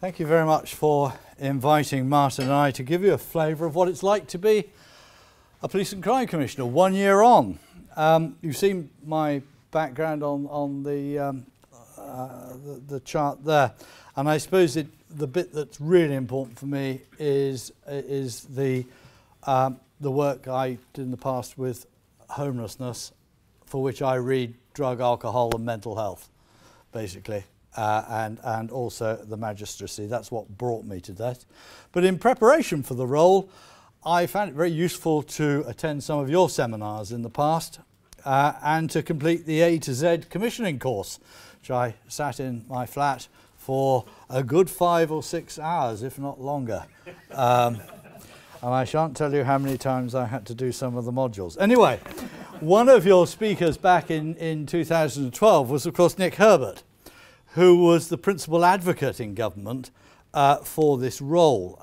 Thank you very much for inviting Martyn and I to give you a flavour of what it's like to be a Police and Crime Commissioner 1 year on. You've seen my background on the chart there, and I suppose the bit that's really important for me is the work I did in the past with homelessness, for which I read drug, alcohol and mental health, basically. And also the magistracy. That's what brought me to that. But in preparation for the role, I found it very useful to attend some of your seminars in the past and to complete the A to Z commissioning course, which I sat in my flat for a good 5 or 6 hours, if not longer. And I shan't tell you how many times I had to do some of the modules. Anyway, one of your speakers back in 2012 was, of course, Nick Herbert, who was the principal advocate in government for this role.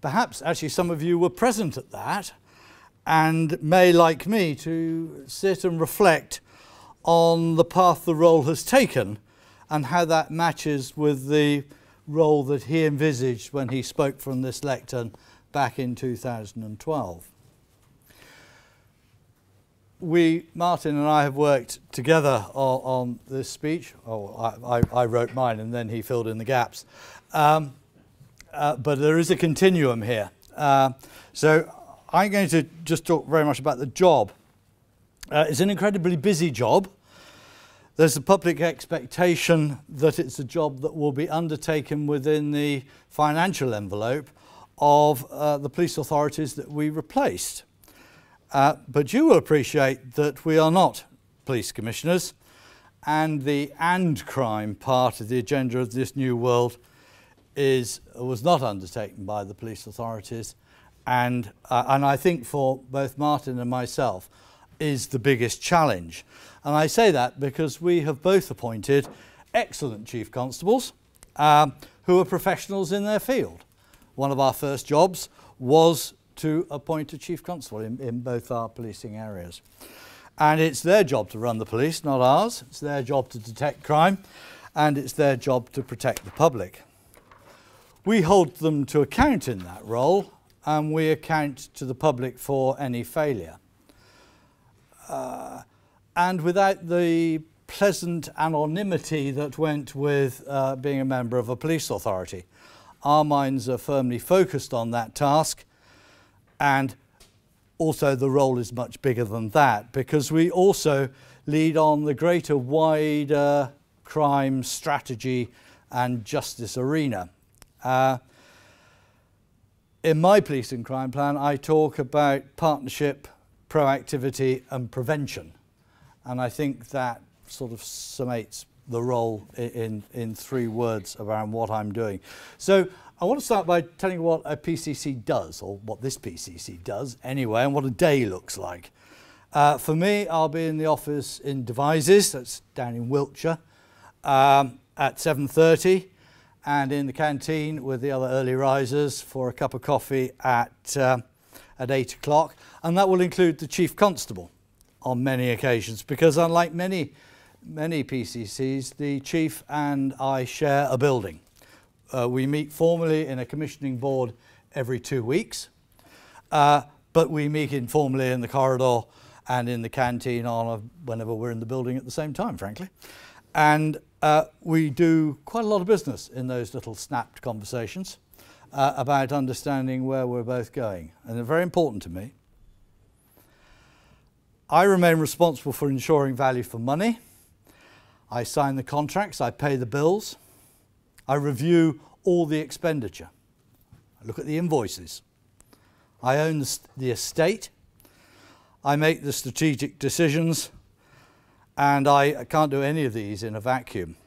Perhaps actually some of you were present at that and may, like me, to sit and reflect on the path the role has taken and how that matches with the role that he envisaged when he spoke from this lectern back in 2012. Martyn and I have worked together on this speech. I wrote mine and then he filled in the gaps. But there is a continuum here. So I'm going to just talk very much about the job. It's an incredibly busy job. There's a public expectation that it's a job that will be undertaken within the financial envelope of the police authorities that we replaced. But you will appreciate that we are not police commissioners, and the and crime part of the agenda of this new world was not undertaken by the police authorities, and I think for both Martyn and myself is the biggest challenge. And I say that because we have both appointed excellent chief constables who are professionals in their field. One of our first jobs was to appoint a chief constable in both our policing areas. And it's their job to run the police, not ours. It's their job to detect crime, and it's their job to protect the public. We hold them to account in that role, and we account to the public for any failure. And without the pleasant anonymity that went with being a member of a police authority, our minds are firmly focused on that task. And also the role is much bigger than that, because we also lead on the greater, wider crime strategy and justice arena. In my police and crime plan, I talk about partnership, proactivity and prevention. And I think that sort of summates the role in 3 words around what I'm doing. So I want to start by telling you what a PCC does, or what this PCC does anyway, and what a day looks like. For me, I'll be in the office in Devizes, that's down in Wiltshire, at 7:30, and in the canteen with the other early risers for a cup of coffee at 8 o'clock. And that will include the chief constable on many occasions, because unlike many PCCs, the chief and I share a building. We meet formally in a commissioning board every 2 weeks, but we meet informally in the corridor and in the canteen whenever we're in the building at the same time, frankly. And we do quite a lot of business in those little snapped conversations about understanding where we're both going, and they're very important to me. I remain responsible for ensuring value for money. I sign the contracts, I pay the bills. I review all the expenditure. I look at the invoices. I own the estate. I make the strategic decisions, and I can't do any of these in a vacuum.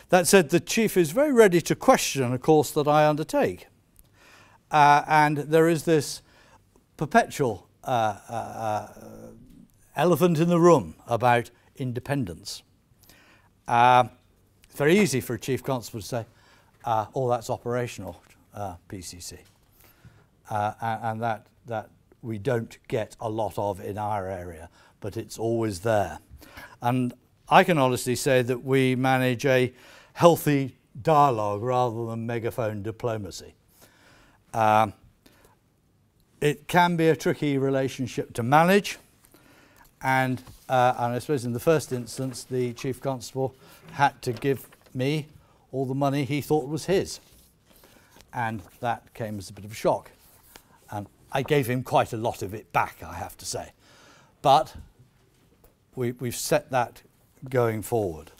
That said, the chief is very ready to question a course that I undertake. And there is this perpetual elephant in the room about independence. It's very easy for a chief constable to say, oh, that's operational PCC. And that we don't get a lot of in our area, but it's always there. And I can honestly say that we manage a healthy dialogue rather than megaphone diplomacy. It can be a tricky relationship to manage, and I suppose in the first instance the Chief Constable had to give me all the money he thought was his, and that came as a bit of a shock, and I gave him quite a lot of it back, I have to say, but we've set that going forward.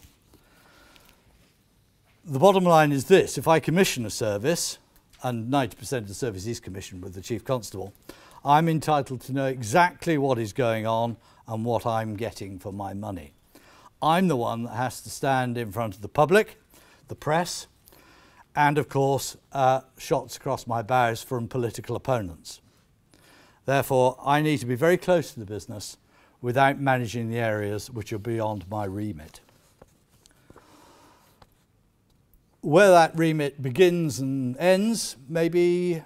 The bottom line is this: if I commission a service, and 90% of the service is commissioned with the Chief Constable, I'm entitled to know exactly what is going on and what I'm getting for my money. I'm the one that has to stand in front of the public, the press, and of course shots across my bows from political opponents. Therefore, I need to be very close to the business without managing the areas which are beyond my remit. Where that remit begins and ends may be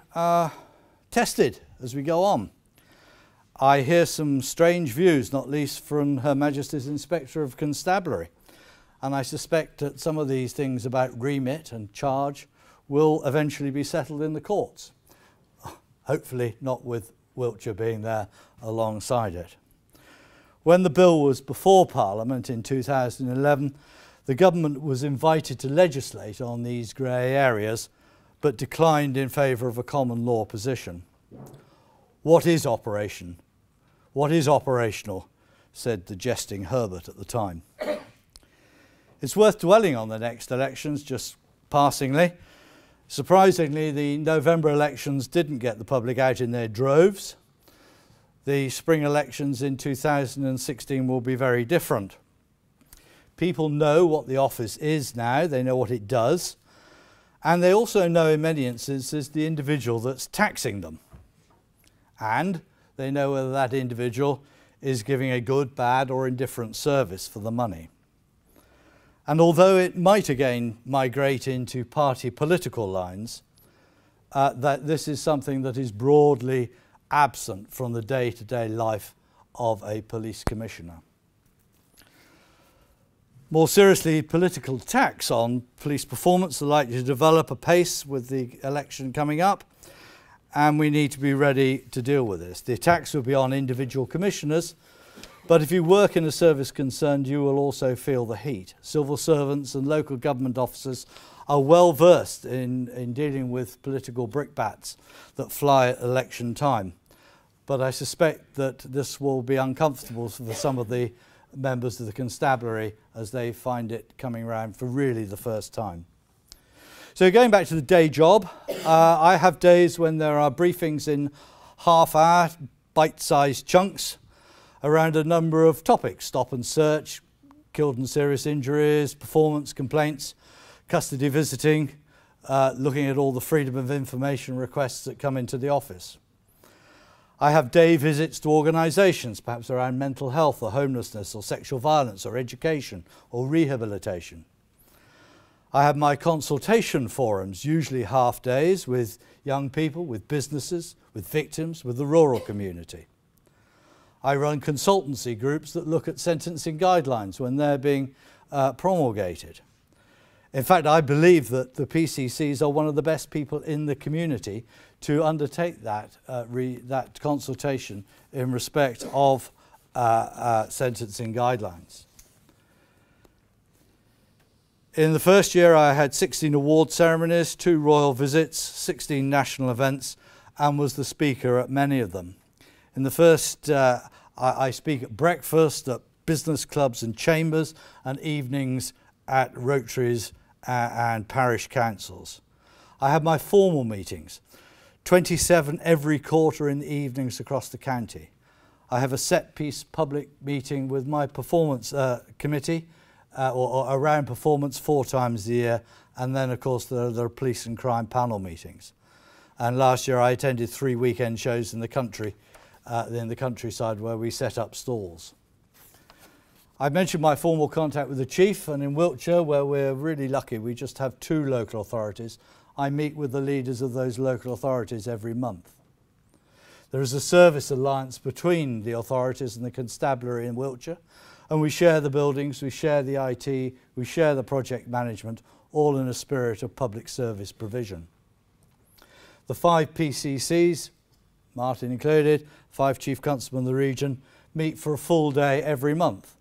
tested as we go on. I hear some strange views, not least from Her Majesty's Inspector of Constabulary, and I suspect that some of these things about remit and charge will eventually be settled in the courts. Hopefully not with Wiltshire being there alongside it. When the bill was before Parliament in 2011, the government was invited to legislate on these grey areas, but declined in favour of a common law position. What is operation? What is operational? Said the jesting Herbert at the time. It's worth dwelling on the next elections, just passingly. Surprisingly, the November elections didn't get the public out in their droves. The spring elections in 2016 will be very different. People know what the office is now, they know what it does, and they also know in many instances the individual that's taxing them. And they know whether that individual is giving a good, bad or indifferent service for the money. And although it might again migrate into party political lines, that this is something that is broadly absent from the day-to-day life of a police commissioner. More seriously, political attacks on police performance are likely to develop apace with the election coming up, and we need to be ready to deal with this. The attacks will be on individual commissioners, but if you work in a service concerned, you will also feel the heat. Civil servants and local government officers are well versed in dealing with political brickbats that fly at election time, but I suspect that this will be uncomfortable for some of the members of the constabulary as they find it coming around for really the first time. So going back to the day job, I have days when there are briefings in half-hour, bite-sized chunks around a number of topics: stop and search, killed and serious injuries, performance complaints, custody visiting, looking at all the freedom of information requests that come into the office. I have day visits to organisations, perhaps around mental health or homelessness or sexual violence or education or rehabilitation. I have my consultation forums, usually half days, with young people, with businesses, with victims, with the rural community. I run consultancy groups that look at sentencing guidelines when they're being promulgated. In fact, I believe that the PCCs are one of the best people in the community to undertake that consultation in respect of sentencing guidelines. In the first year, I had 16 award ceremonies, 2 royal visits, 16 national events, and was the speaker at many of them. In the first, I speak at breakfast, at business clubs and chambers, and evenings at Rotaries and parish councils. I have my formal meetings, 27 every quarter in the evenings across the county. I have a set-piece public meeting with my performance committee, or around performance 4 times a year, and then of course there are police and crime panel meetings. And last year I attended 3 weekend shows in the countryside where we set up stalls. I mentioned my formal contact with the Chief, and in Wiltshire, where we're really lucky, we just have 2 local authorities, I meet with the leaders of those local authorities every month. There is a service alliance between the authorities and the constabulary in Wiltshire, and we share the buildings, we share the IT, we share the project management, all in a spirit of public service provision. The 5 PCCs, Martyn included, 5 Chief Constables in the region, meet for a full day every month.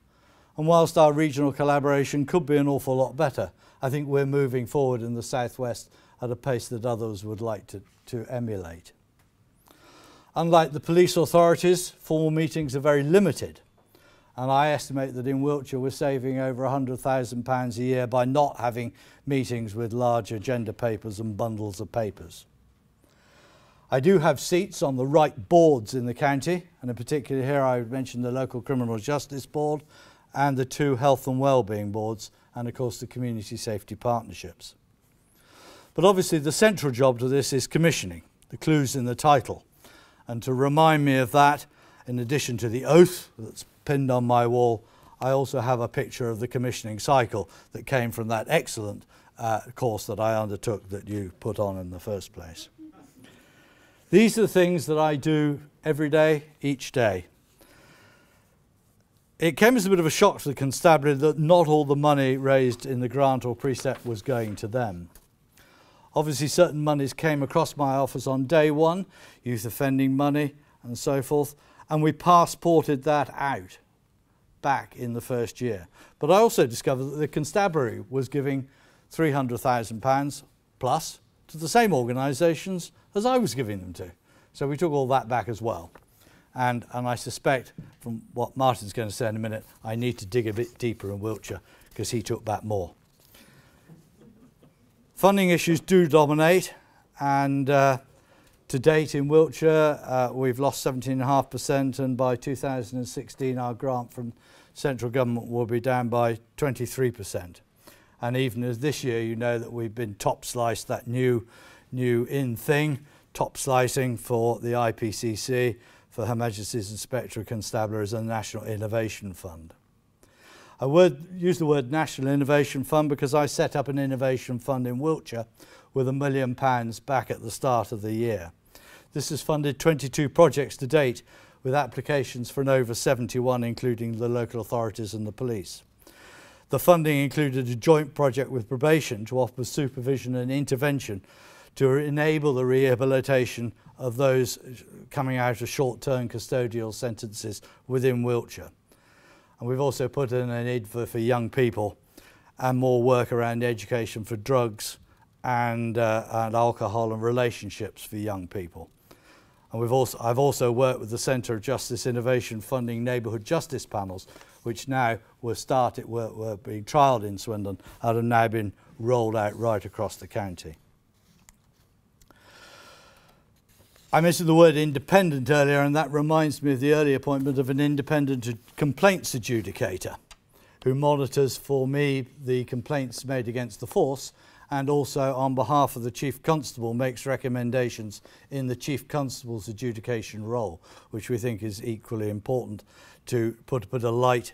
And whilst our regional collaboration could be an awful lot better, I think we're moving forward in the southwest at a pace that others would like to emulate. Unlike the police authorities, formal meetings are very limited, and I estimate that in Wiltshire we're saving over £100,000 a year by not having meetings with large agenda papers and bundles of papers. I do have seats on the right boards in the county, and in particular here I would mention the local criminal justice board and the 2 health and wellbeing boards, and of course the community safety partnerships. But obviously the central job to this is commissioning, the clues in the title. And to remind me of that, in addition to the oath that's pinned on my wall, I also have a picture of the commissioning cycle that came from that excellent course that I undertook that you put on in the first place. These are the things that I do every day, each day. It came as a bit of a shock to the constabulary that not all the money raised in the grant or precept was going to them. Obviously certain monies came across my office on day one, youth offending money and so forth, and we passported that out back in the first year. But I also discovered that the constabulary was giving £300,000 plus to the same organisations as I was giving them to. So we took all that back as well. And I suspect, from what Martyn's going to say in a minute, I need to dig a bit deeper in Wiltshire because he took back more. Funding issues do dominate, and to date in Wiltshire we've lost 17.5%, and by 2016 our grant from central government will be down by 23%. And even as this year, you know that we've been top sliced, that new in thing, top slicing for the IPCC, for Her Majesty's Inspector of Constabularies and the National Innovation Fund. I use the word National Innovation Fund because I set up an innovation fund in Wiltshire with £1 million back at the start of the year. This has funded 22 projects to date, with applications for an over 71, including the local authorities and the police. The funding included a joint project with probation to offer supervision and intervention to enable the rehabilitation of those coming out of short-term custodial sentences within Wiltshire. And we've also put in an IDFA for young people and more work around education for drugs and alcohol and relationships for young people. And I've also worked with the Centre of Justice Innovation funding neighbourhood justice panels, which now were being trialled in Swindon and have now been rolled out right across the county. I mentioned the word independent earlier, and that reminds me of the early appointment of an independent complaints adjudicator who monitors for me the complaints made against the force, and also on behalf of the Chief Constable makes recommendations in the Chief Constable's adjudication role, which we think is equally important to put a light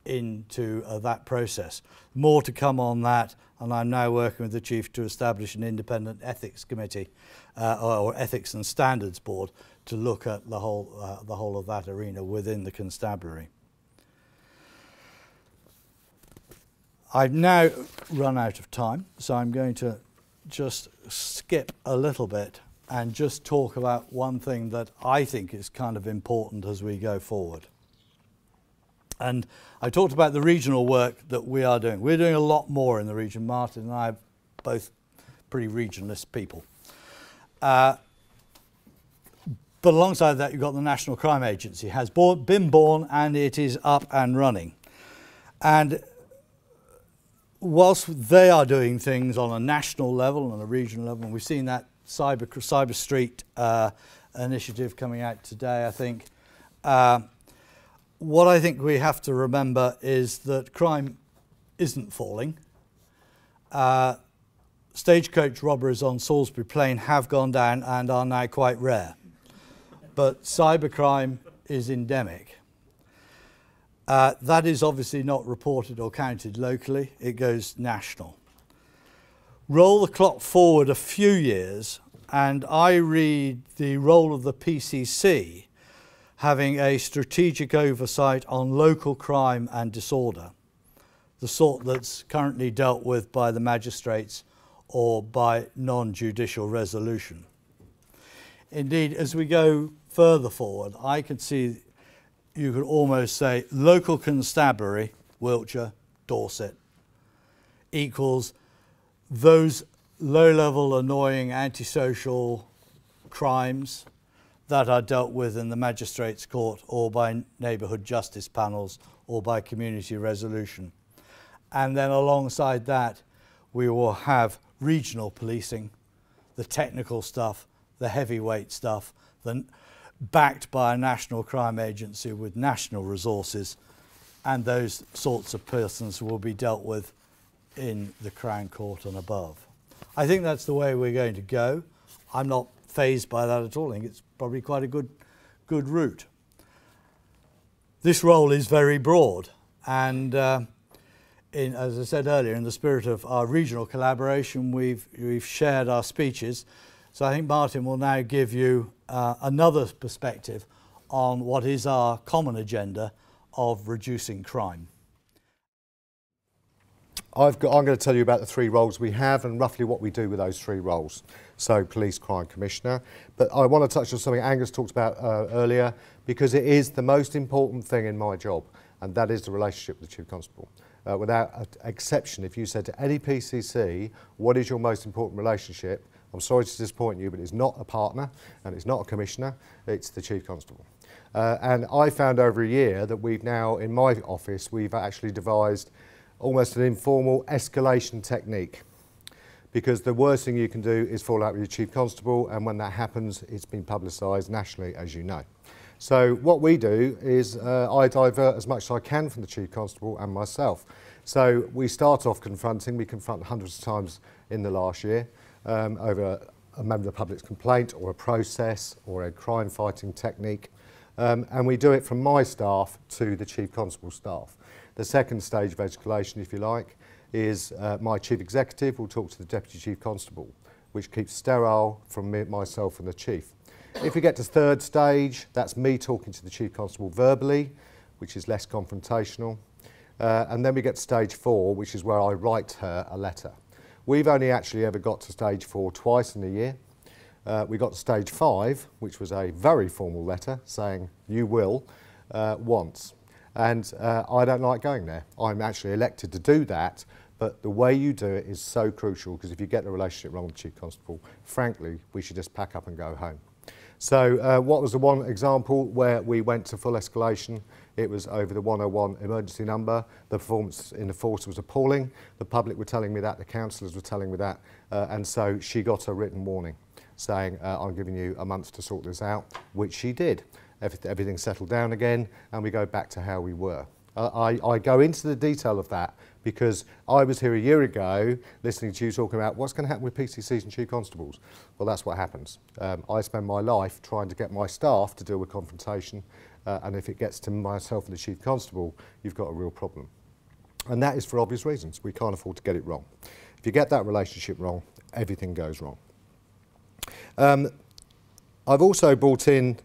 into that process. More to come on that, and I'm now working with the Chief to establish an independent ethics committee or ethics and standards board to look at the whole of that arena within the constabulary. I've now run out of time, so I'm going to just skip a little bit and just talk about one thing that I think is kind of important as we go forward. And I talked about the regional work that we are doing. We're doing a lot more in the region. Martyn and I are both pretty regionalist people. But alongside that, you've got the National Crime Agency. It has been born and it is up and running. And whilst they are doing things on a national level and a regional level, and we've seen that Cyber Street initiative coming out today, I think, what I think we have to remember is that crime isn't falling. Stagecoach robberies on Salisbury Plain have gone down and are now quite rare. But cybercrime is endemic. That is obviously not reported or counted locally, it goes national. Roll the clock forward a few years and I read the role of the PCC having a strategic oversight on local crime and disorder. the sort that's currently dealt with by the magistrates or by non-judicial resolution. Indeed, as we go further forward, I could see, you could almost say, local constabulary, Wiltshire, Dorset, equals those low-level, annoying, antisocial crimes that are dealt with in the magistrates' court or by neighbourhood justice panels or by community resolution. And then alongside that, we will have regional policing, the technical stuff, the heavyweight stuff, backed by a national crime agency with national resources, and those sorts of persons will be dealt with in the Crown Court and above. I think that's the way we're going to go. I'm not fazed by that at all. I think it's probably quite a good route. This role is very broad, and as I said earlier, in the spirit of our regional collaboration, we've shared our speeches. So I think Martyn will now give you another perspective on what is our common agenda of reducing crime. I'm going to tell you about the three roles we have and roughly what we do with those three roles. So Police Crime Commissioner, but I want to touch on something Angus talked about earlier, because it is the most important thing in my job, and that is the relationship with the Chief Constable. Without exception, if you said to any PCC, what is your most important relationship, I'm sorry to disappoint you, but it's not a partner and it's not a commissioner, it's the Chief Constable. And I found over a year that we've now, in my office, we've actually devised almost an informal escalation technique, because the worst thing you can do is fall out with your Chief Constable, and when that happens, it's been publicised nationally, as you know. So what we do is I divert as much as I can from the Chief Constable and myself. So we start off confronting, we confront hundreds of times in the last year over a member of the public's complaint or a process or a crime fighting technique, and we do it from my staff to the Chief Constable staff. The second stage of escalation, if you like, is my Chief Executive will talk to the Deputy Chief Constable, which keeps sterile from myself and the Chief. If we get to third stage, that's me talking to the Chief Constable verbally, which is less confrontational. And then we get to stage 4, which is where I write her a letter. We've only actually ever got to stage 4 twice in a year. We got to stage 5, which was a very formal letter saying, you will, once. And I don't like going there. I'm actually elected to do that, but the way you do it is so crucial, because if you get the relationship wrong with the Chief Constable, frankly, we should just pack up and go home. So what was the one example where we went to full escalation? It was over the 101 emergency number. The performance in the force was appalling. The public were telling me that, the councillors were telling me that, and so she got a written warning saying, I'm giving you a month to sort this out, which she did. Everything settled down again, and we go back to how we were. I go into the detail of that because I was here a year ago listening to you talking about what's going to happen with PCCs and Chief Constables. Well, that's what happens. I spend my life trying to get my staff to deal with confrontation, and if it gets to myself and the Chief Constable, you've got a real problem. And that is for obvious reasons. We can't afford to get it wrong. If you get that relationship wrong, everything goes wrong. I've also brought in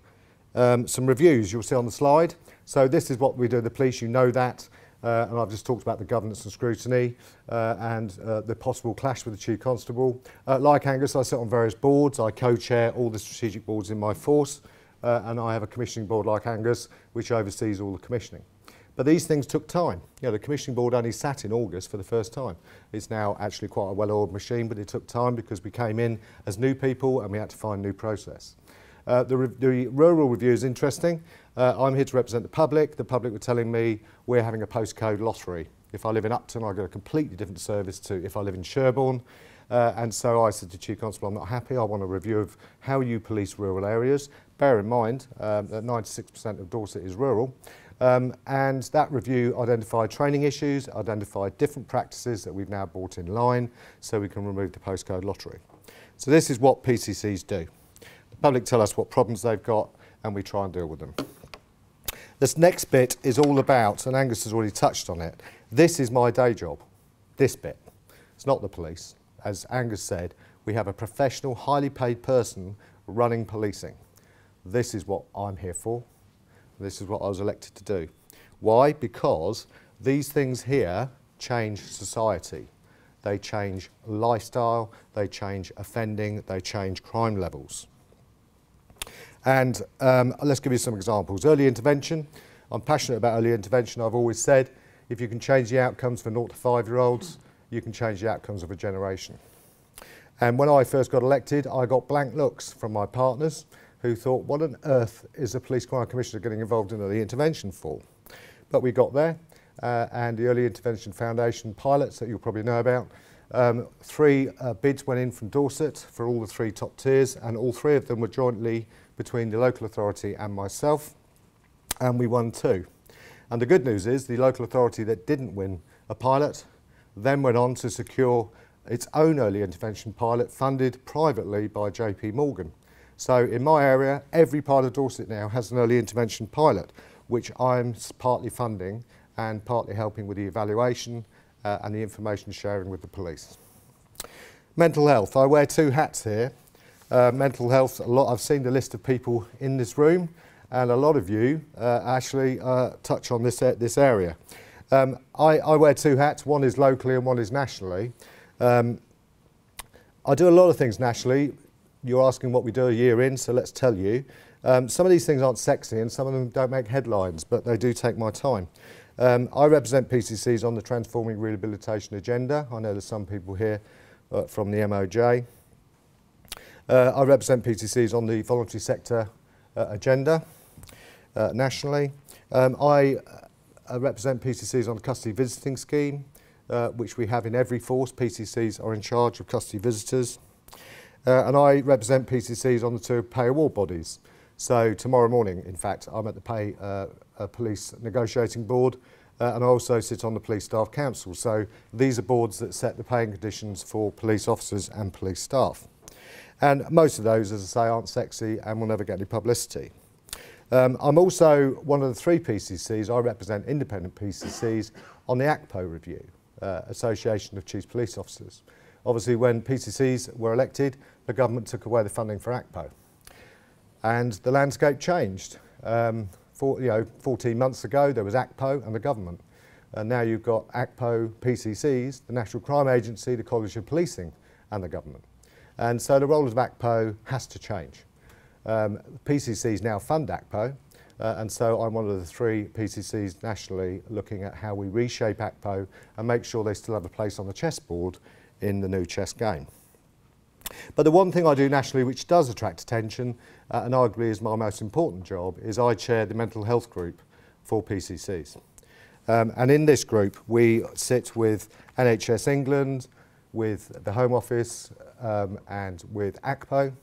some reviews you'll see on the slide. So this is what we do in the police, you know that, and I've just talked about the governance and scrutiny and the possible clash with the Chief Constable. Like Angus, I sit on various boards, I co-chair all the strategic boards in my force, and I have a commissioning board like Angus, which oversees all the commissioning. But these things took time. You know, the commissioning board only sat in August for the first time. It's now actually quite a well-oiled machine, but it took time because we came in as new people and we had to find a new process. The rural review is interesting. I'm here to represent the public. The public were telling me we're having a postcode lottery. If I live in Upton, I get a completely different service to if I live in Sherborne. And so I said to Chief Constable, I'm not happy. I want a review of how you police rural areas. Bear in mind that 96% of Dorset is rural. And that review identified training issues, identified different practices that we've now brought in line so we can remove the postcode lottery. So this is what PCCs do. The public tell us what problems they've got and we try and deal with them. This next bit is all about, and Angus has already touched on it, this is my day job, this bit. It's not the police. As Angus said, we have a professional, highly paid person running policing. This is what I'm here for. This is what I was elected to do. Why? Because these things here change society. They change lifestyle, they change offending, they change crime levels. And let's give you some examples. Early intervention. I'm passionate about early intervention. I've always said, if you can change the outcomes for 0 to 5-year-olds, you can change the outcomes of a generation. And when I first got elected, I got blank looks from my partners who thought, what on earth is a police crime commissioner getting involved in early intervention for? But we got there, and the Early Intervention Foundation pilots that you'll probably know about, 3 bids went in from Dorset for all the 3 top tiers, and all 3 of them were jointly between the local authority and myself, and we won 2. And the good news is the local authority that didn't win a pilot then went on to secure its own early intervention pilot funded privately by JP Morgan. So in my area, every part of Dorset now has an early intervention pilot, which I'm partly funding and partly helping with the evaluation and the information sharing with the police. Mental health. I wear 2 hats here. Mental health, I've seen the list of people in this room, and a lot of you actually touch on this area. I wear 2 hats. One is locally and one is nationally. I do a lot of things nationally. You're asking what we do a year in, so let's tell you. Some of these things aren't sexy and some of them don't make headlines, but they do take my time. I represent PCCs on the Transforming Rehabilitation Agenda. I know there's some people here from the MOJ. I represent PCCs on the voluntary sector agenda nationally. I represent PCCs on the custody visiting scheme, which we have in every force. PCCs are in charge of custody visitors. And I represent PCCs on the 2 pay award bodies. So tomorrow morning, in fact, I'm at the Pay Police Negotiating Board, and I also sit on the Police Staff Council. So these are boards that set the paying conditions for police officers and police staff. And most of those, as I say, aren't sexy and will never get any publicity. I'm also one of the 3 PCCs, I represent independent PCCs, on the ACPO review, Association of Chief Police Officers. Obviously, when PCCs were elected, the government took away the funding for ACPO. And the landscape changed. 14 months ago, there was ACPO and the government. And now you've got ACPO, PCCs, the National Crime Agency, the College of Policing, and the government. And so the role of ACPO has to change. PCCs now fund ACPO, and so I'm one of the 3 PCCs nationally looking at how we reshape ACPO and make sure they still have a place on the chessboard in the new chess game. But the one thing I do nationally which does attract attention, and arguably is my most important job, is I chair the mental health group for PCCs. And in this group we sit with NHS England, with the Home Office and with ACPO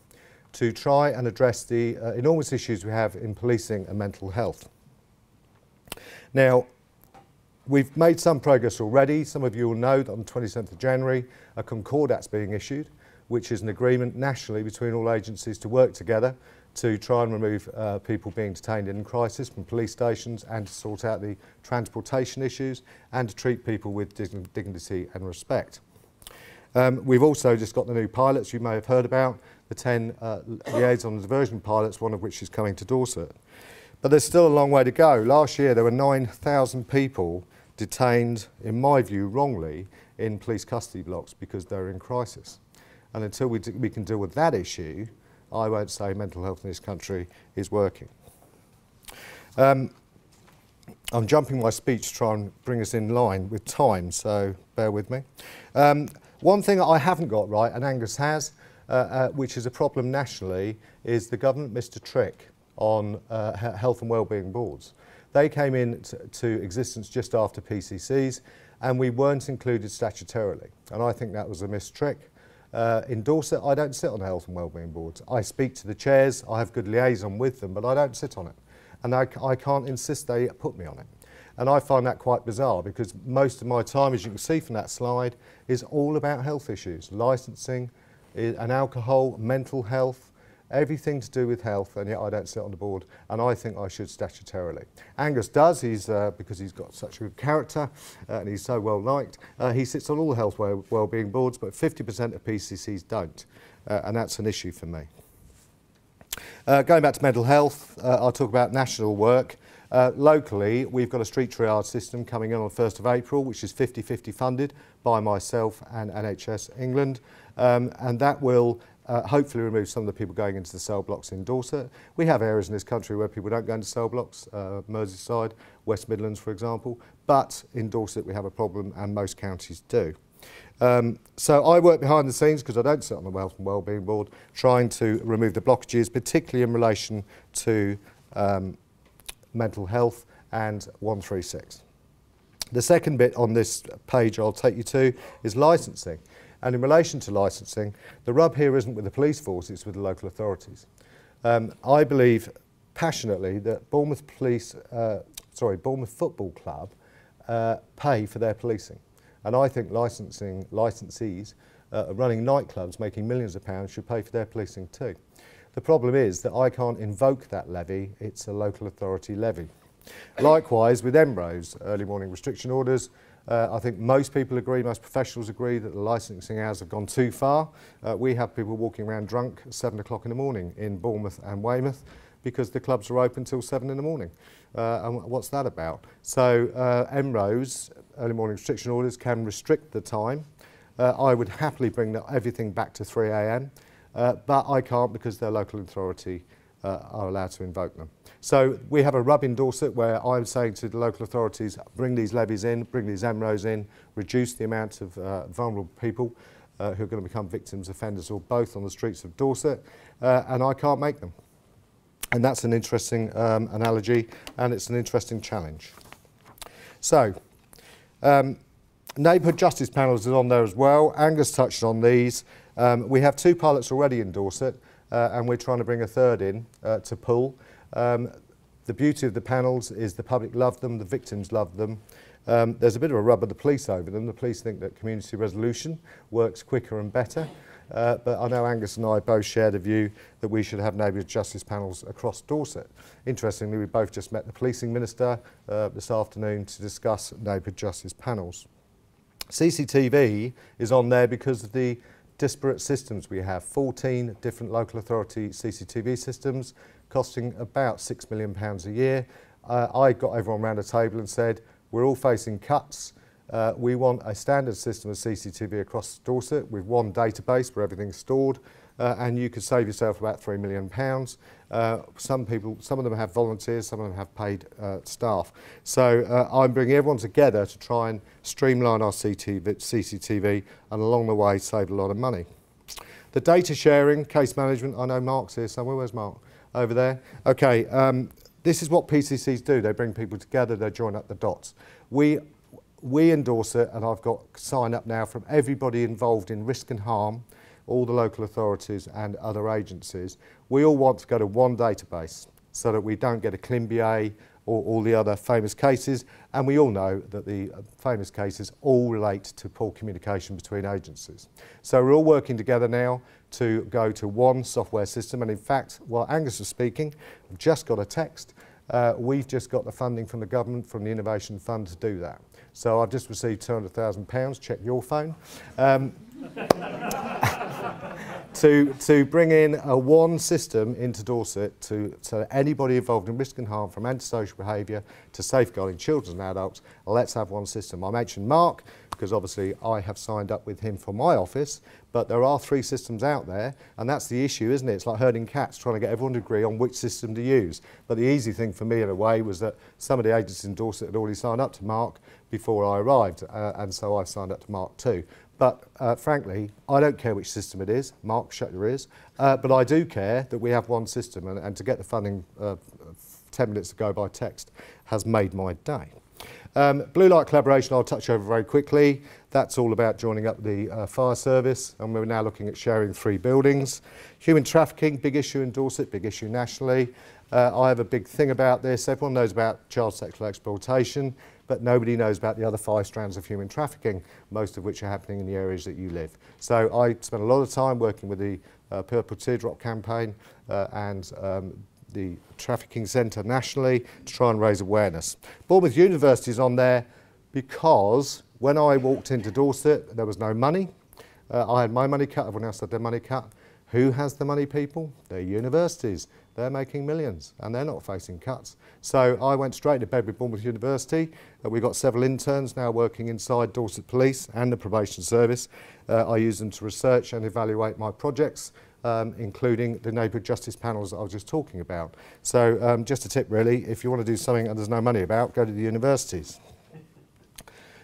to try and address the enormous issues we have in policing and mental health. Now, we've made some progress already. Some of you will know that on the 27th of January, a Concordat's being issued, which is an agreement nationally between all agencies to work together to try and remove people being detained in crisis from police stations and to sort out the transportation issues and to treat people with dignity and respect. We've also just got the new pilots you may have heard about, the 10 liaison and diversion pilots, one of which is coming to Dorset. But there's still a long way to go. Last year there were 9,000 people detained, in my view, wrongly in police custody blocks because they're in crisis. And until we can deal with that issue, I won't say mental health in this country is working. I'm jumping my speech to try and bring us in line with time, so bear with me. One thing I haven't got right, and Angus has, which is a problem nationally, is the government missed a trick on health and wellbeing boards. They came into existence just after PCCs, and we weren't included statutorily. And I think that was a missed trick. In Dorset, I don't sit on health and wellbeing boards. I speak to the chairs, I have good liaison with them, but I don't sit on it. And I can't insist they put me on it. And I find that quite bizarre because most of my time, as you can see from that slide, is all about health issues, licensing, and alcohol, mental health, everything to do with health, and yet I don't sit on the board, and I think I should statutorily. Angus does, because he's got such a good character and he's so well liked, he sits on all the health wellbeing boards, but 50% of PCCs don't, and that's an issue for me. Going back to mental health, I'll talk about national work. Locally, we've got a street triage system coming in on the 1st of April, which is 50-50 funded by myself and NHS England, and that will hopefully remove some of the people going into the cell blocks in Dorset. We have areas in this country where people don't go into cell blocks, Merseyside, West Midlands for example, but in Dorset we have a problem and most counties do. So I work behind the scenes, because I don't sit on the Health and Wellbeing Board, trying to remove the blockages, particularly in relation to mental health and 136. The second bit on this page I'll take you to is licensing. And in relation to licensing, the rub here isn't with the police force, it's with the local authorities. I believe passionately that Bournemouth Football Club pay for their policing. And I think licensees running nightclubs making millions of pounds should pay for their policing too. The problem is that I can't invoke that levy, it's a local authority levy. Likewise with MROs, early morning restriction orders, I think most people agree, most professionals agree that the licensing hours have gone too far. We have people walking around drunk at 7 o'clock in the morning in Bournemouth and Weymouth because the clubs are open till 7 in the morning. And what's that about? So MROs, early morning restriction orders, can restrict the time. I would happily bring everything back to 3 AM, but I can't because their local authority are allowed to invoke them. So we have a rub in Dorset where I'm saying to the local authorities, bring these levies in, bring these MROs in, reduce the amount of vulnerable people who are going to become victims, offenders, or both on the streets of Dorset, and I can't make them. And that's an interesting analogy, and it's an interesting challenge. So, neighbourhood justice panels is on there as well. Angus touched on these. We have 2 pilots already in Dorset, and we're trying to bring a 3rd in to pull. The beauty of the panels is the public love them, the victims love them. There's a bit of a rub of the police over them. The police think that community resolution works quicker and better. But I know Angus and I both share the view that we should have neighbourhood justice panels across Dorset. Interestingly, we both just met the policing minister this afternoon to discuss neighbourhood justice panels. CCTV is on there because of the disparate systems we have. 14 different local authority CCTV systems costing about £6 million a year. I got everyone around a table and said, we're all facing cuts. We want a standard system of CCTV across Dorset with one database where everything's stored, and you could save yourself about £3 million. Some of them have volunteers, some of them have paid staff. So I'm bringing everyone together to try and streamline our CCTV and along the way save a lot of money. The data sharing, case management, I know Mark's here somewhere. Where's Mark? Over there. Okay, this is what PCCs do. They bring people together, they join up the dots. We in Dorset, and I've got sign up now from everybody involved in risk and harm, all the local authorities and other agencies, we all want to go to one database so that we don't get a Climbier or all the other famous cases, and we all know that the famous cases all relate to poor communication between agencies. So we're all working together now to go to one software system, and in fact, while Angus was speaking, I've just got a text. We've just got the funding from the government, from the Innovation Fund to do that. So I've just received £200,000, check your phone, to bring in one system into Dorset so anybody involved in risk and harm, from antisocial behaviour to safeguarding children and adults, let's have one system. I mentioned Mark because obviously I have signed up with him for my office, but there are 3 systems out there, and that's the issue, isn't it? It's like herding cats, trying to get everyone to agree on which system to use. But the easy thing for me in a way was that some of the agencies in Dorset had already signed up to Mark before I arrived, and so I signed up to Mark too. But frankly, I don't care which system it is. Mark, shut your ears. But I do care that we have one system, and to get the funding 10 minutes ago by text has made my day. Blue light collaboration I'll touch over very quickly. That's all about joining up the fire service, and we're now looking at sharing 3 buildings. Human trafficking, big issue in Dorset, big issue nationally. I have a big thing about this. Everyone knows about child sexual exploitation, but nobody knows about the other 5 strands of human trafficking, most of which are happening in the areas that you live. So I spent a lot of time working with the Purple Teardrop campaign and the Trafficking Centre nationally to try and raise awareness. Bournemouth University is on there because when I walked into Dorset, there was no money. I had my money cut, everyone else had their money cut. Who has the money, people? They're universities. They're making millions and they're not facing cuts. So I went straight to bed with Bournemouth University. We've got several interns now working inside Dorset Police and the probation service. I use them to research and evaluate my projects, including the neighbourhood justice panels that I was just talking about. So just a tip really, if you want to do something and there's no money about, go to the universities.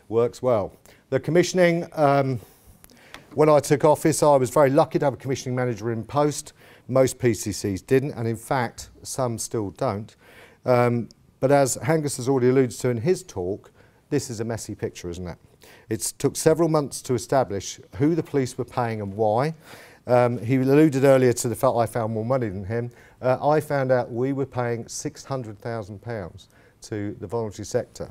Works well. The commissioning, when I took office, I was very lucky to have a commissioning manager in post. Most PCCs didn't, and in fact, some still don't. But as Angus has already alluded to in his talk, this is a messy picture, isn't it? It took several months to establish who the police were paying and why. He alluded earlier to the fact I found more money than him. I found out we were paying £600,000 to the voluntary sector.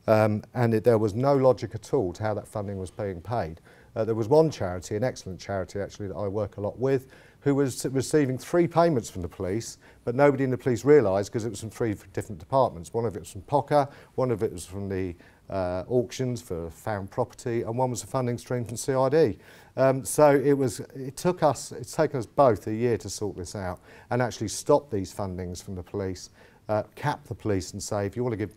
There was no logic at all to how that funding was being paid. There was one charity, an excellent charity actually, that I work a lot with, who was receiving 3 payments from the police, but nobody in the police realised because it was from 3 different departments. One of it was from POCA, one of it was from the auctions for found property, and one was a funding stream from CID. So it's taken us both a year to sort this out and actually stop these fundings from the police, cap the police and say, if you want to give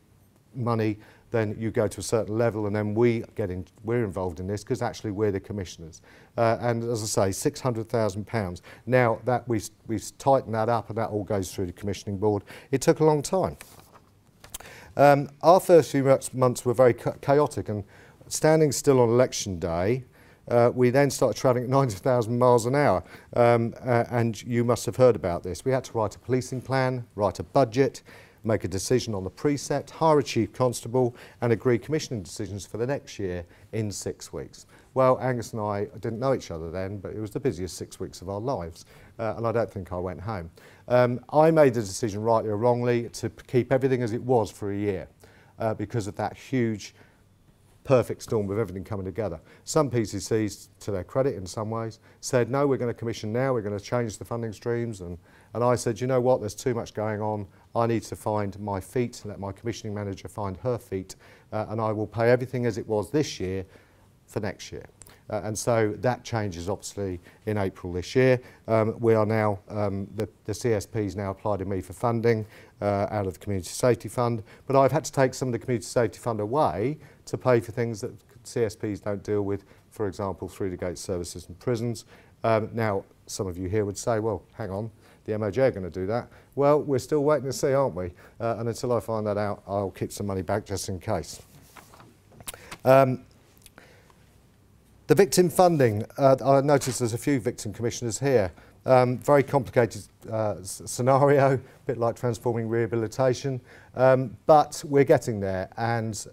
money, then you go to a certain level, and then we're involved in this because actually we're the commissioners. And as I say, £600,000. Now that we've tightened that up and that all goes through the commissioning board, it took a long time. Our first few months were very chaotic, and standing still on election day, we then started travelling at 90,000 miles an hour, and you must have heard about this. We had to write a policing plan, write a budget, make a decision on the precept, hire a chief constable and agree commissioning decisions for the next year in 6 weeks. Well, Angus and I didn't know each other then, but it was the busiest 6 weeks of our lives, and I don't think I went home. I made the decision, rightly or wrongly, to keep everything as it was for a year because of that huge perfect storm with everything coming together. Some PCCs, to their credit in some ways, said, no, we're going to commission now, we're going to change the funding streams, and I said, you know what, there's too much going on, I need to find my feet, let my commissioning manager find her feet, and I will pay everything as it was this year for next year. And so that changes obviously in April this year. We are now, the CSP's now applied to me for funding out of the Community Safety Fund, but I've had to take some of the Community Safety Fund away to pay for things that CSPs don't deal with, for example, through the gate services and prisons. Now, some of you here would say, well, hang on, the MOJ are going to do that. Well, we're still waiting to see, aren't we? And until I find that out, I'll keep some money back just in case. The victim funding, I noticed there's a few victim commissioners here. Very complicated scenario, a bit like transforming rehabilitation, but we're getting there, and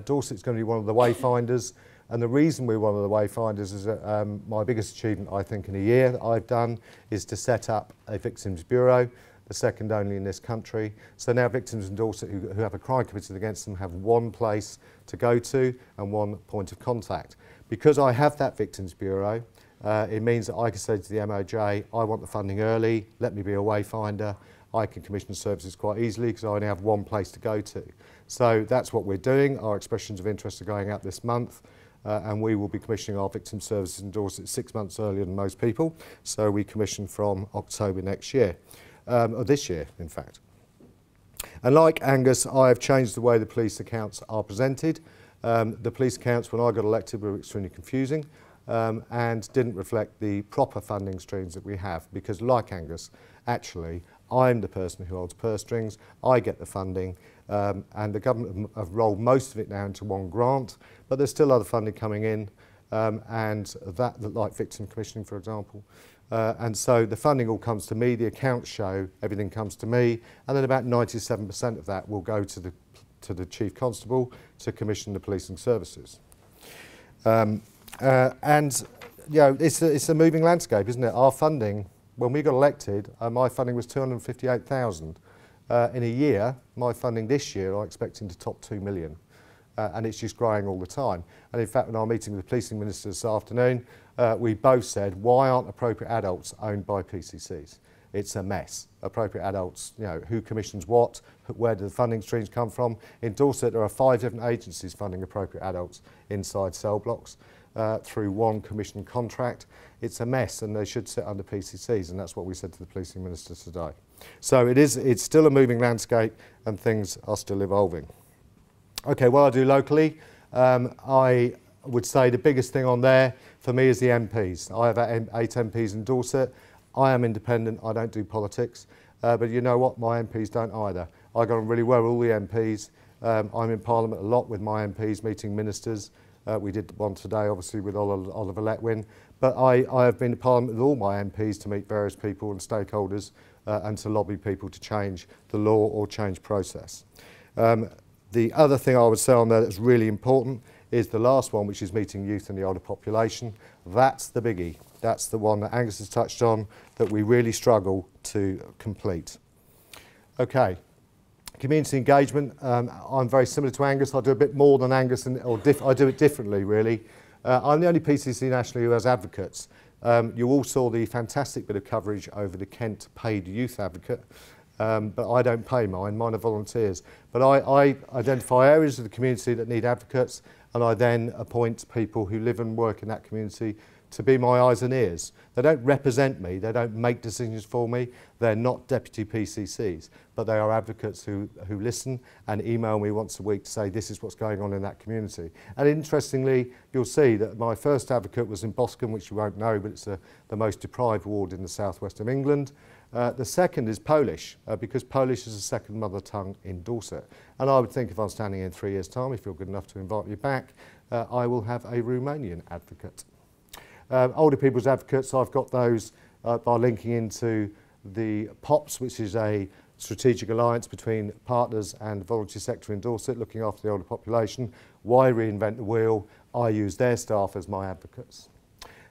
Dorset's going to be one of the wayfinders. And the reason we're one of the wayfinders is that my biggest achievement, I think, in a year that I've done is to set up a Victims Bureau, the second only in this country. So now victims in Dorset who have a crime committed against them have one place to go to and one point of contact. Because I have that Victims Bureau, it means that I can say to the MOJ, I want the funding early, let me be a wayfinder. I can commission services quite easily because I only have one place to go to. So that's what we're doing. Our expressions of interest are going out this month. And we will be commissioning our victim services in Dorset 6 months earlier than most people. So we commission from October next year, or this year, in fact. And like Angus, I have changed the way the police accounts are presented. The police accounts, when I got elected, were extremely confusing and didn't reflect the proper funding streams that we have. Because like Angus, actually, I'm the person who holds purse strings, I get the funding, and the government have rolled most of it now into one grant, but there's still other funding coming in, and that like victim commissioning, for example. And so the funding all comes to me, the accounts show everything comes to me, and then about 97% of that will go to the Chief Constable to commission the policing services. And you know, it's a moving landscape, isn't it? Our funding, when we got elected, my funding was 258,000. In a year, my funding this year, I'm expecting to top 2 million. And it's just growing all the time. And in fact, in our meeting with the policing minister this afternoon, we both said, why aren't appropriate adults owned by PCCs? It's a mess. Appropriate adults, you know, who commissions what, where do the funding streams come from? In Dorset, there are 5 different agencies funding appropriate adults inside cell blocks. through one commission contract. It's a mess, and they should sit under PCCs, and that's what we said to the policing minister today. So it's still a moving landscape, and things are still evolving. Okay, what I do locally, I would say the biggest thing on there for me is the MPs. I have 8 MPs in Dorset. I am independent, I don't do politics, but you know what, my MPs don't either. I get on really well with all the MPs. I'm in Parliament a lot with my MPs, meeting ministers. We did one today, obviously, with Oliver Letwin. But I have been to Parliament with all my MPs to meet various people and stakeholders and to lobby people to change the law or change process. The other thing I would say on there that's really important is the last one, which is meeting youth and the older population. That's the biggie. That's the one that Angus has touched on that we really struggle to complete. Okay, community engagement. I'm very similar to Angus. I do a bit more than Angus, I do it differently, really. I'm the only PCC nationally who has advocates. You all saw the fantastic bit of coverage over the Kent paid youth advocate. But I don't pay mine are volunteers. But I identify areas of the community that need advocates, and I then appoint people who live and work in that community to be my eyes and ears. They don't represent me, they don't make decisions for me, they're not deputy PCCs, but they are advocates who listen and email me once a week to say this is what's going on in that community. And interestingly, you'll see that my first advocate was in Boscombe, which you won't know, but it's the most deprived ward in the southwest of England. The second is Polish, because Polish is a second mother tongue in Dorset. And I would think if I'm standing in 3 years' time, if you're good enough to invite me back, I will have a Romanian advocate. Older people's advocates, I've got those by linking into the POPs, which is a strategic alliance between partners and the voluntary sector in Dorset, looking after the older population. Why reinvent the wheel? I use their staff as my advocates.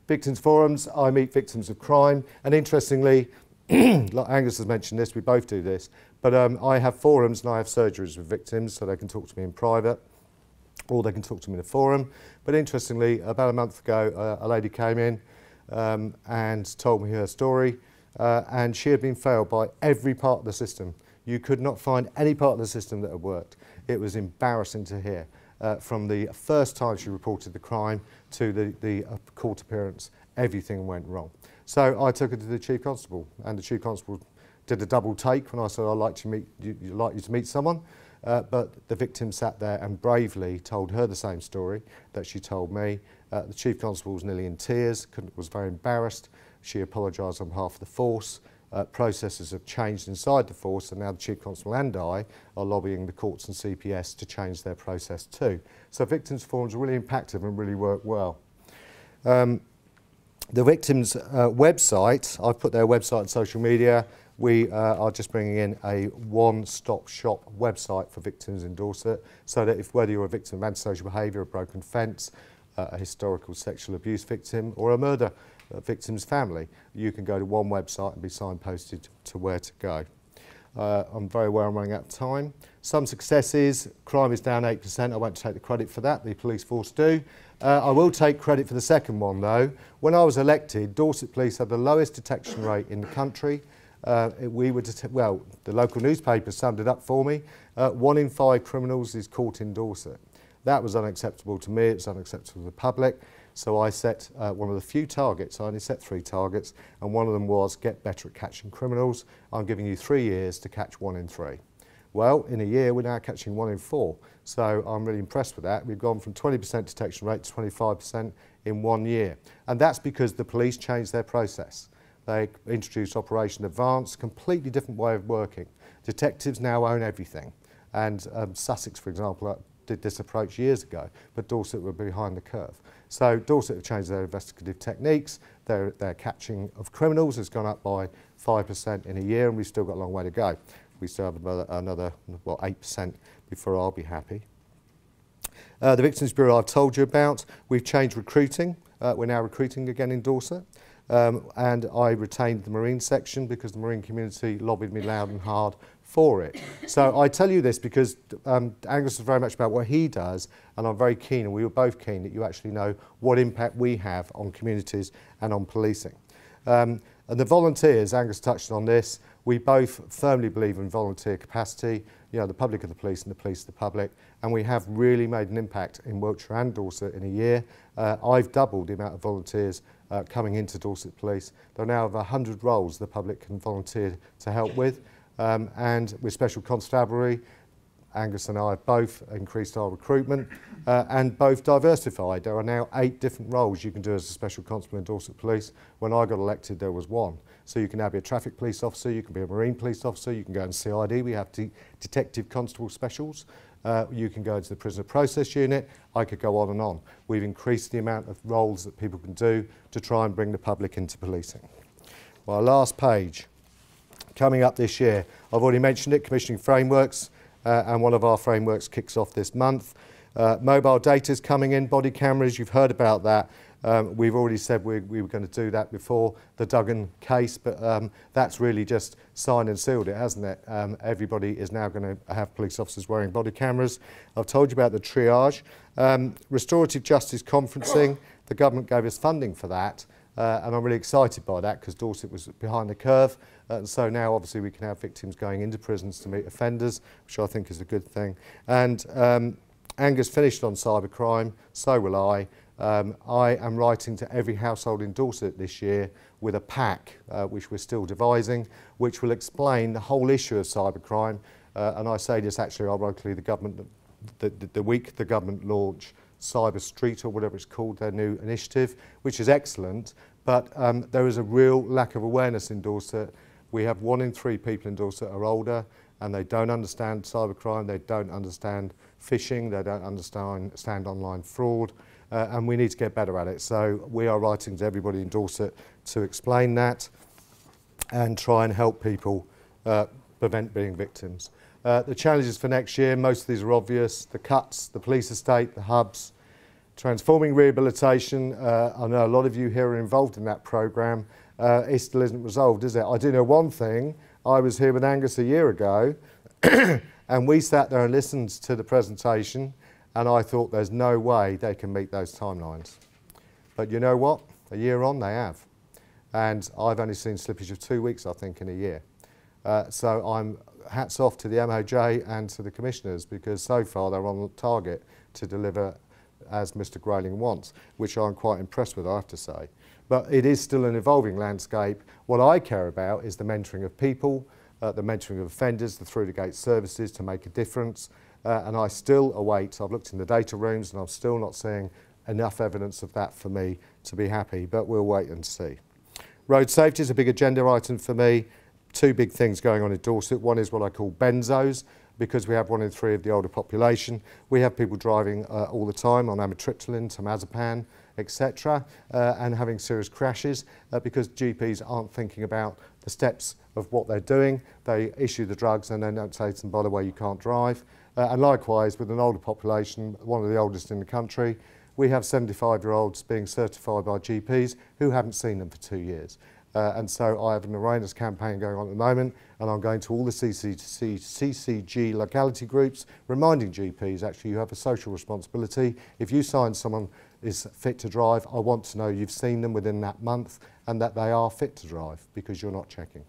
Victims forums, I meet victims of crime, and interestingly, like Angus has mentioned this, we both do this, but I have forums and I have surgeries with victims, so they can talk to me in private, or they can talk to me in a forum. But interestingly, about a month ago, a lady came in and told me her story, and she had been failed by every part of the system. You could not find any part of the system that had worked. It was embarrassing to hear. From the first time she reported the crime to the court appearance, everything went wrong. So I took her to the Chief Constable, and the Chief Constable did a double take when I said, I'd like you to meet someone. But the victim sat there and bravely told her the same story that she told me. The Chief Constable was nearly in tears, was very embarrassed. She apologised on behalf of the force. Processes have changed inside the force, and now the Chief Constable and I are lobbying the courts and CPS to change their process too. So victims forums are really impactful and really work well. The victims' website, I've put their website on social media. We are just bringing in a one-stop shop website for victims in Dorset, so that whether you're a victim of antisocial behaviour, a broken fence, a historical sexual abuse victim, or a murder victim's family, you can go to one website and be signposted to where to go. I'm very aware I'm running out of time. Some successes: crime is down 8%. I won't take the credit for that, the police force do. I will take credit for the second one though. When I was elected, Dorset Police had the lowest detection rate in the country. The local newspaper summed it up for me. 1 in 5 criminals is caught in Dorset. That was unacceptable to me, it's unacceptable to the public. So I set one of the few targets. I only set 3 targets, and one of them was get better at catching criminals. I'm giving you 3 years to catch 1 in 3. Well, in a year, we're now catching 1 in 4. So I'm really impressed with that. We've gone from 20% detection rate to 25% in 1 year. And that's because the police changed their process. They introduced Operation Advance, completely different way of working. Detectives now own everything. And Sussex, for example, did this approach years ago, but Dorset were behind the curve. So Dorset have changed their investigative techniques. Their catching of criminals has gone up by 5% in a year, and we've still got a long way to go. We still have another 8% before I'll be happy. The Victims Bureau I've told you about. We've changed recruiting. We're now recruiting again in Dorset. And I retained the Marine section because the Marine community lobbied me loud and hard for it. So I tell you this because Angus is very much about what he does, and I'm very keen, and we were both keen, that you actually know what impact we have on communities and on policing. And the volunteers, Angus touched on this, we both firmly believe in volunteer capacity, you know, the public of the police and the police of the public, and we have really made an impact in Wiltshire and Dorset in a year. I've doubled the amount of volunteers coming into Dorset Police. There are now over 100 roles the public can volunteer to help with, and with Special Constabulary, Angus and I have both increased our recruitment and both diversified. There are now 8 different roles you can do as a Special Constable in Dorset Police. When I got elected, there was 1. So you can now be a traffic police officer, you can be a marine police officer, you can go in CID, we have detective constable specials, you can go into the prisoner process unit, I could go on and on. We've increased the amount of roles that people can do to try and bring the public into policing. Well, last page, coming up this year, I've already mentioned it, commissioning frameworks, and one of our frameworks kicks off this month. Mobile data is coming in, body cameras, you've heard about that. We've already said we were going to do that before the Duggan case, but that's really just signed and sealed it, hasn't it? Everybody is now going to have police officers wearing body cameras. I've told you about the triage. Restorative justice conferencing, the government gave us funding for that, and I'm really excited by that because Dorset was behind the curve. And so now obviously we can have victims going into prisons to meet offenders, which I think is a good thing. And Angus finished on cybercrime, so will I. I am writing to every household in Dorset this year with a pack, which we're still devising, which will explain the whole issue of cybercrime. And I say this actually ironically, the government, the week the government launched Cyber Street or whatever it's called, their new initiative, which is excellent, but there is a real lack of awareness in Dorset. We have 1 in 3 people in Dorset are older and they don't understand cybercrime, they don't understand phishing, they don't understand online fraud, and we need to get better at it. So we are writing to everybody in Dorset to explain that and try and help people prevent being victims. The challenges for next year, most of these are obvious: the cuts, the police estate, the hubs, transforming rehabilitation. I know a lot of you here are involved in that programme. It still isn't resolved, is it? I do know one thing. I was here with Angus a year ago and we sat there and listened to the presentation and I thought there's no way they can meet those timelines. But you know what? A year on they have. And I've only seen slippage of 2 weeks, I think, in a year. So I'm hats off to the MOJ and to the commissioners because so far they're on target to deliver as Mr Grayling wants, which I'm quite impressed with, I have to say. But it is still an evolving landscape. What I care about is the mentoring of people, the mentoring of offenders, the through-the-gate services to make a difference. And I still await, I've looked in the data rooms and I'm still not seeing enough evidence of that for me to be happy, but we'll wait and see. Road safety is a big agenda item for me. 2 big things going on in Dorset. One is what I call benzos, because we have 1 in 3 of the older population. We have people driving all the time on amitriptyline, temazepam, etc., and having serious crashes because GPs aren't thinking about the steps of what they're doing. They issue the drugs and then don't say to them, by the way, you can't drive. And likewise, with an older population, one of the oldest in the country, we have 75-year-olds being certified by GPs who haven't seen them for 2 years. And so I have an awareness campaign going on at the moment, and I'm going to all the CCG locality groups, reminding GPs, actually, you have a social responsibility. If you sign someone is fit to drive, I want to know you've seen them within that month and that they are fit to drive, because you're not checking.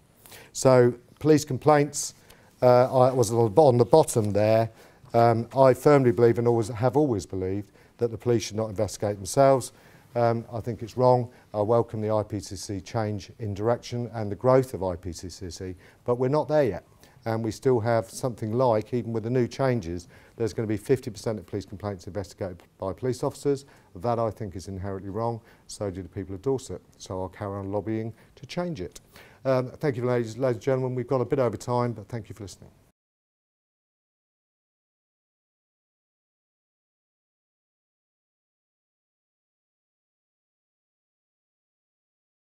So, police complaints, I was on the bottom there. I firmly believe, and have always believed, that the police should not investigate themselves. I think it's wrong. I welcome the IPCC change in direction and the growth of IPCC, but we're not there yet. And we still have something like, even with the new changes, there's going to be 50% of police complaints investigated by police officers. That, I think, is inherently wrong. So do the people of Dorset. So I'll carry on lobbying to change it. Thank you, ladies and gentlemen. We've gone a bit over time, but thank you for listening.